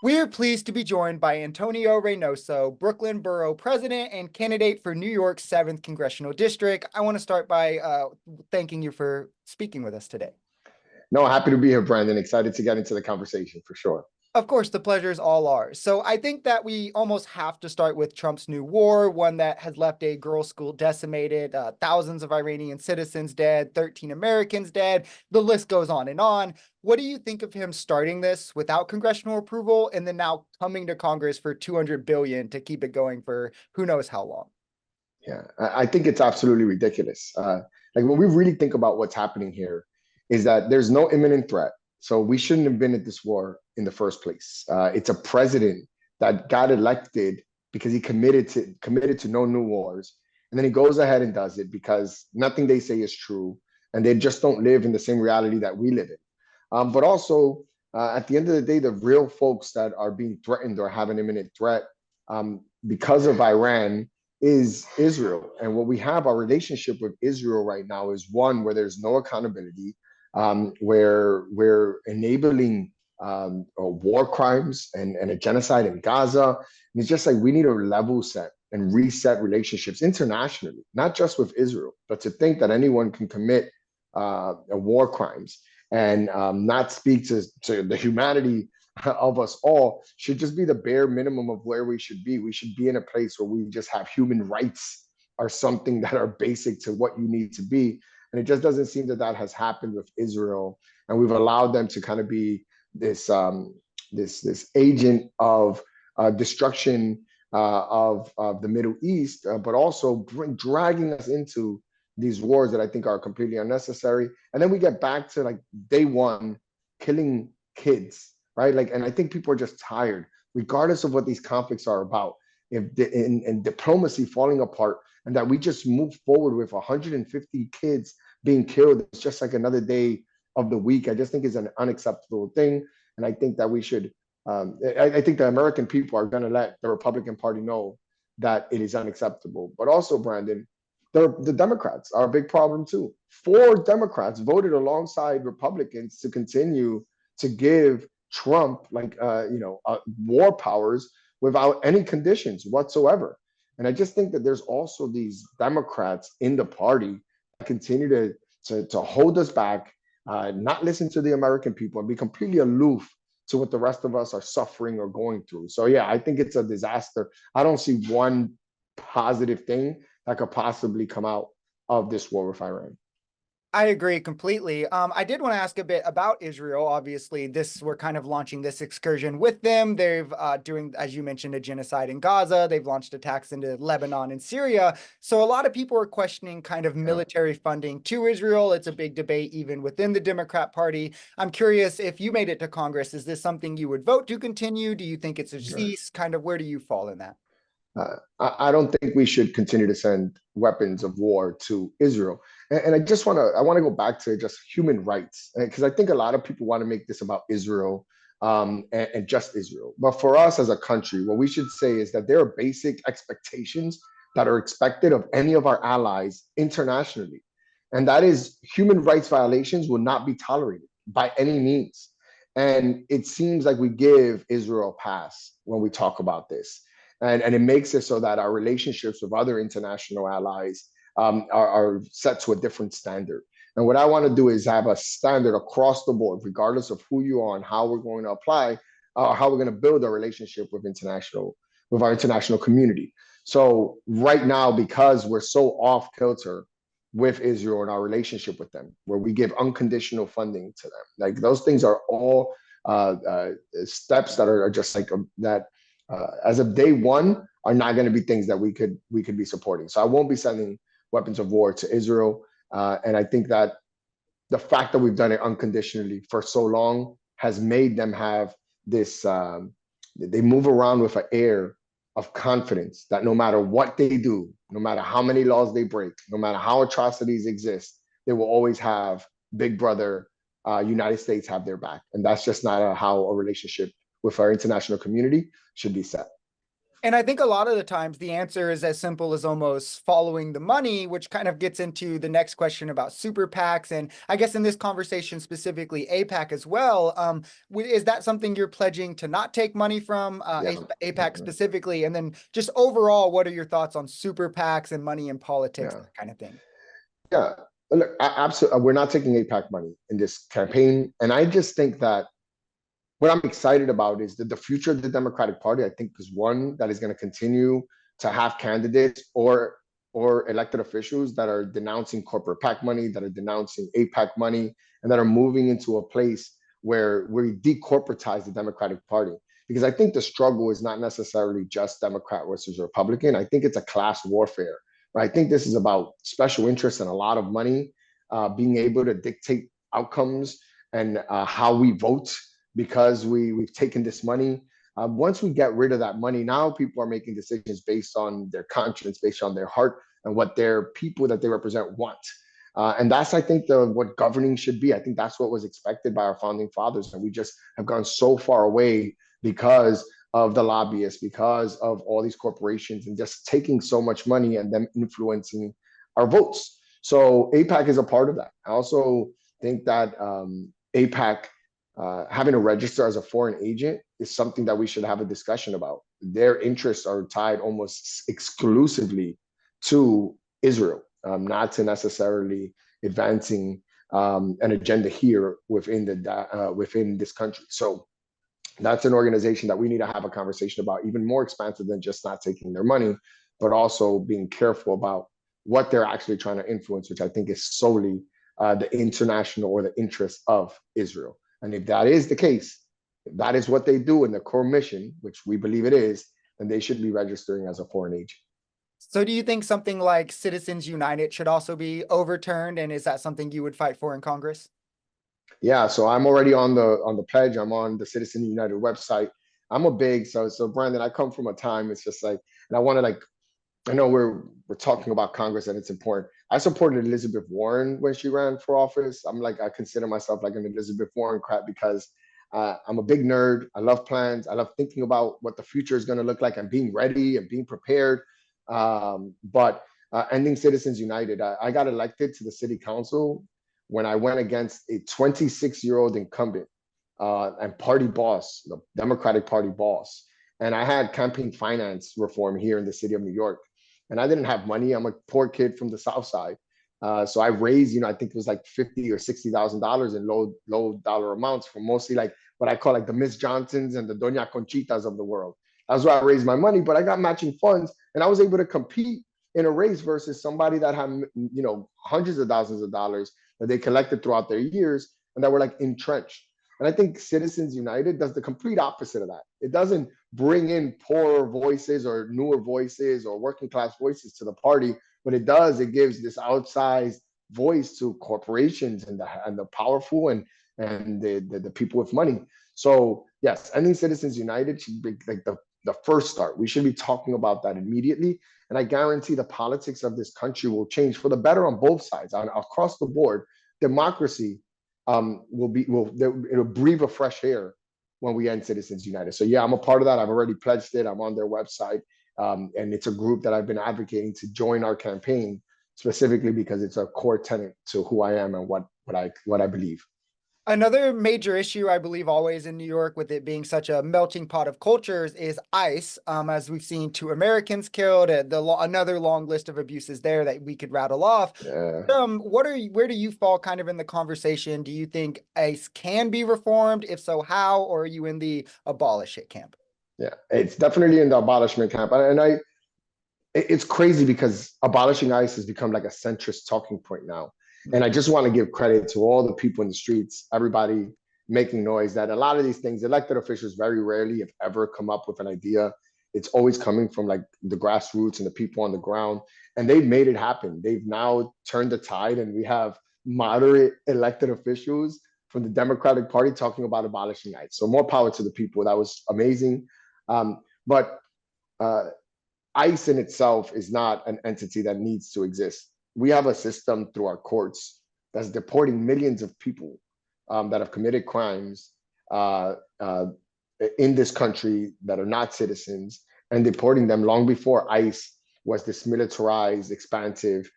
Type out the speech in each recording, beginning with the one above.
We are pleased to be joined by Antonio Reynoso, Brooklyn Borough President and candidate for New York's 7th Congressional District. I want to start by thanking you for speaking with us today. No, happy to be here, Brandon. Excited to get into the conversation for sure. Of course, the pleasure is all ours. So I think that we almost have to start with Trump's new war, one that has left a girls' school decimated, thousands of Iranian citizens dead, 13 Americans dead. The list goes on and on. What do you think of him starting this without congressional approval and then now coming to Congress for $200 billion to keep it going for who knows how long? Yeah, I think it's absolutely ridiculous. Like when we really think about what's happening here, is that there's no imminent threat. So we shouldn't have been at this war in the first place. It's a president that got elected because he committed to no new wars, and then he goes ahead and does it because nothing they say is true, and they just don't live in the same reality that we live in. But also, at the end of the day, the real folks that are being threatened or have an imminent threat because of Iran is Israel. And what we have, our relationship with Israel right now is one where there's no accountability, where we're enabling war crimes and a genocide in Gaza. And it's just like we need a level set and reset relationships internationally, not just with Israel, but to think that anyone can commit war crimes and not speak to the humanity of us all should just be the bare minimum of where we should be. We should be in a place where we just have human rights are something that are basic to what you need to be. And it just doesn't seem that that has happened with Israel. And we've allowed them to kind of be this this agent of destruction of the Middle East, but also dragging us into these wars that I think are completely unnecessary. And then we get back to like day one, killing kids, right? Like, and I think people are just tired, regardless of what these conflicts are about. If in diplomacy falling apart, and that we just move forward with 150 kids being killed, it's just like another day of the week. I just think it's an unacceptable thing, and I think that we should. I think the American people are going to let the Republican Party know that it is unacceptable. But also, Brandon, the Democrats are a big problem too. 4 Democrats voted alongside Republicans to continue to give Trump war powers without any conditions whatsoever. And I just think that there's also these Democrats in the party that continue to hold us back, not listen to the American people, and be completely aloof to what the rest of us are suffering or going through. So yeah, I think it's a disaster. I don't see one positive thing that could possibly come out of this war with Iran. I agree completely. I did want to ask a bit about Israel. Obviously, we're kind of launching this excursion with them. They've doing, as you mentioned, a genocide in Gaza. They've launched attacks into Lebanon and Syria. So a lot of people are questioning kind of military funding to Israel. It's a big debate even within the Democrat Party. I'm curious, if you made it to Congress, is this something you would vote to continue? Do you think it's a cease? Kind of where do you fall in that? I don't think we should continue to send weapons of war to Israel. And I just I want to go back to just human rights, because I think a lot of people want to make this about Israel and just Israel. But for us as a country, what we should say is that there are basic expectations that are expected of any of our allies internationally. And that is human rights violations will not be tolerated by any means. And it seems like we give Israel a pass when we talk about this. And it makes it so that our relationships with other international allies are set to a different standard. And what I want to do is have a standard across the board, regardless of who you are and how we're going to apply, how we're going to build a relationship with our international community. So right now, because we're so off kilter with Israel and our relationship with them, where we give unconditional funding to them, like those things are all steps that are just like that. As of day one, are not going to be things that we could be supporting. So I won't be sending weapons of war to Israel, and I think that the fact that we've done it unconditionally for so long has made them have this. They move around with an air of confidence that no matter what they do, no matter how many laws they break, no matter how atrocities exist, they will always have Big Brother, United States have their back, and that's just not how a relationship with our international community should be set. And I think a lot of the times the answer is as simple as almost following the money, which kind of gets into the next question about super PACs. And I guess in this conversation, specifically APAC as well, is that something you're pledging to not take money from Yeah. APAC specifically? And then just overall, what are your thoughts on super PACs and money in politics, Yeah. that kind of thing? Yeah. Look, absolutely. We're not taking APAC money in this campaign. And I just think that what I'm excited about is that the future of the Democratic Party, I think, is one that is going to continue to have candidates or elected officials that are denouncing corporate PAC money, that are denouncing APAC money, and that are moving into a place where we decorporatize the Democratic Party. Because I think the struggle is not necessarily just Democrat versus Republican. I think it's a class warfare. Right? I think this is about special interests and a lot of money being able to dictate outcomes and how we vote because we've taken this money. Once we get rid of that money, now people are making decisions based on their conscience, based on their heart, and what their people that they represent want. And that's, I think, what governing should be. I think that's what was expected by our founding fathers, and we just have gone so far away because of the lobbyists, because of all these corporations, and just taking so much money and them influencing our votes. So APAC is a part of that. I also think that APAC having to register as a foreign agent is something that we should have a discussion about. Their interests are tied almost exclusively to Israel, not to necessarily advancing an agenda here within this country. So that's an organization that we need to have a conversation about, even more expansive than just not taking their money, but also being careful about what they're actually trying to influence, which I think is solely the international or the interests of Israel. And if that is the case, if that is what they do in the core mission, which we believe it is, then they should be registering as a foreign agent. So do you think something like Citizens United should also be overturned? And is that something you would fight for in Congress? Yeah, so I'm already on the pledge. I'm on the Citizen United website. I'm a big so Brandon. I come from a time it's just like, and I want to like I know we're talking about Congress and it's important. I supported Elizabeth Warren when she ran for office. I'm like I consider myself like an Elizabeth Warren crap because I'm a big nerd. I love plans. I love thinking about what the future is going to look like and being ready and being prepared. But ending Citizens United, I got elected to the city council when I went against a 26-year-old incumbent and party boss, the Democratic Party boss. And I had campaign finance reform here in the city of New York and I didn't have money. I'm a poor kid from the South Side. So I raised, I think it was like $50,000 or $60,000 in low dollar amounts for mostly like what I call like the Miss Johnsons and the Doña Conchitas of the world. That's where I raised my money, but I got matching funds and I was able to compete in a race versus somebody that had, hundreds of thousands of dollars that they collected throughout their years and that were like entrenched. And I think Citizens United does the complete opposite of that. It doesn't bring in poorer voices or newer voices or working class voices to the party. But it does, it gives this outsized voice to corporations and the powerful and the people with money. So yes, ending Citizens United should be like the first start. We should be talking about that immediately. And I guarantee the politics of this country will change for the better on both sides, across the board. Democracy it'll breathe a fresh air when we end Citizens United. So yeah, I'm a part of that. I've already pledged it. I'm on their website. And it's a group that I've been advocating to join our campaign specifically because it's a core tenet to who I am and what I believe. Another major issue, I believe, always in New York, with it being such a melting pot of cultures, is ICE. As we've seen, 2 Americans killed, another long list of abuses there that we could rattle off. Yeah. Where do you fall kind of in the conversation? Do you think ICE can be reformed? If so, how? Or are you in the abolish it camp? Yeah, it's definitely in the abolishment camp. And it's crazy because abolishing ICE has become like a centrist talking point now. And I just want to give credit to all the people in the streets, everybody making noise, that a lot of these things, elected officials very rarely, if ever, come up with an idea. It's always coming from like the grassroots and the people on the ground. And they've made it happen. They've now turned the tide and we have moderate elected officials from the Democratic Party talking about abolishing ICE. So more power to the people. That was amazing. But ICE in itself is not an entity that needs to exist. We have a system through our courts that's deporting millions of people that have committed crimes in this country that are not citizens. and deporting them long before ICE was this militarized, expansive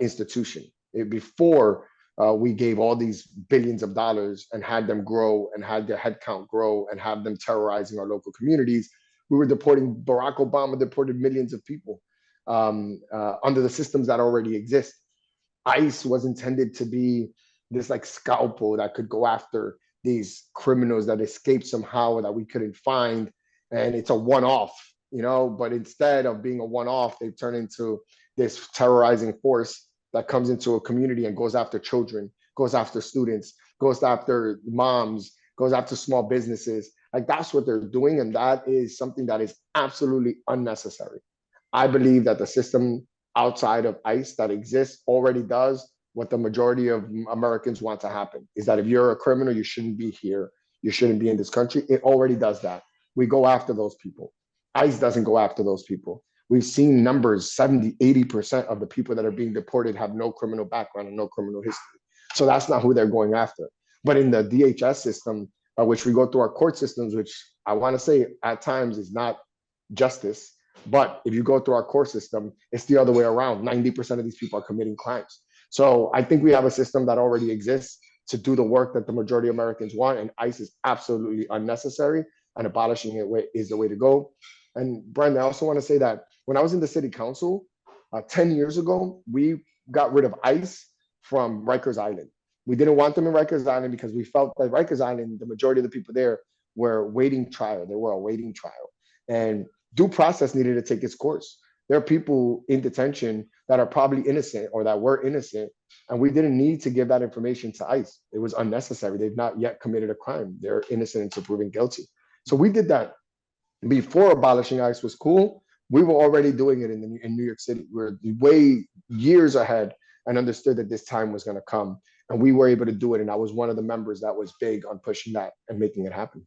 institution. Before we gave all these billions of dollars and had them grow and had their headcount grow and have them terrorizing our local communities, we were deporting. Barack Obama deported millions of people under the systems that already exist. ICE was intended to be this like scalpel that could go after these criminals that escaped somehow that we couldn't find. And it's a one-off, but instead of being a one-off, they turn into this terrorizing force that comes into a community and goes after children, goes after students, goes after moms, goes after small businesses. Like that's what they're doing. And that is something that is absolutely unnecessary. I believe that the system outside of ICE that exists already does what the majority of Americans want to happen, is that if you're a criminal, you shouldn't be here. You shouldn't be in this country. It already does that. We go after those people. ICE doesn't go after those people. We've seen numbers, 70, 80% of the people that are being deported have no criminal background and no criminal history. So that's not who they're going after. But in the DHS system, which we go through our court systems, which I want to say at times is not justice, but if you go through our court system, it's the other way around. 90% of these people are committing crimes. So I think we have a system that already exists to do the work that the majority of Americans want, and ICE is absolutely unnecessary, and abolishing it is the way to go. And Brandon, I also want to say that when I was in the city council 10 years ago, we got rid of ICE from Rikers Island. We didn't want them in Rikers Island because we felt that Rikers Island, the majority of the people there were waiting trial. They were awaiting trial. And due process needed to take its course. There are people in detention that are probably innocent or that were innocent, and we didn't need to give that information to ICE. It was unnecessary. They've not yet committed a crime. They're innocent until proven guilty. So we did that before abolishing ICE was cool. We were already doing it in New York City. We were way years ahead and understood that this time was going to come, and we were able to do it. And I was one of the members that was big on pushing that and making it happen.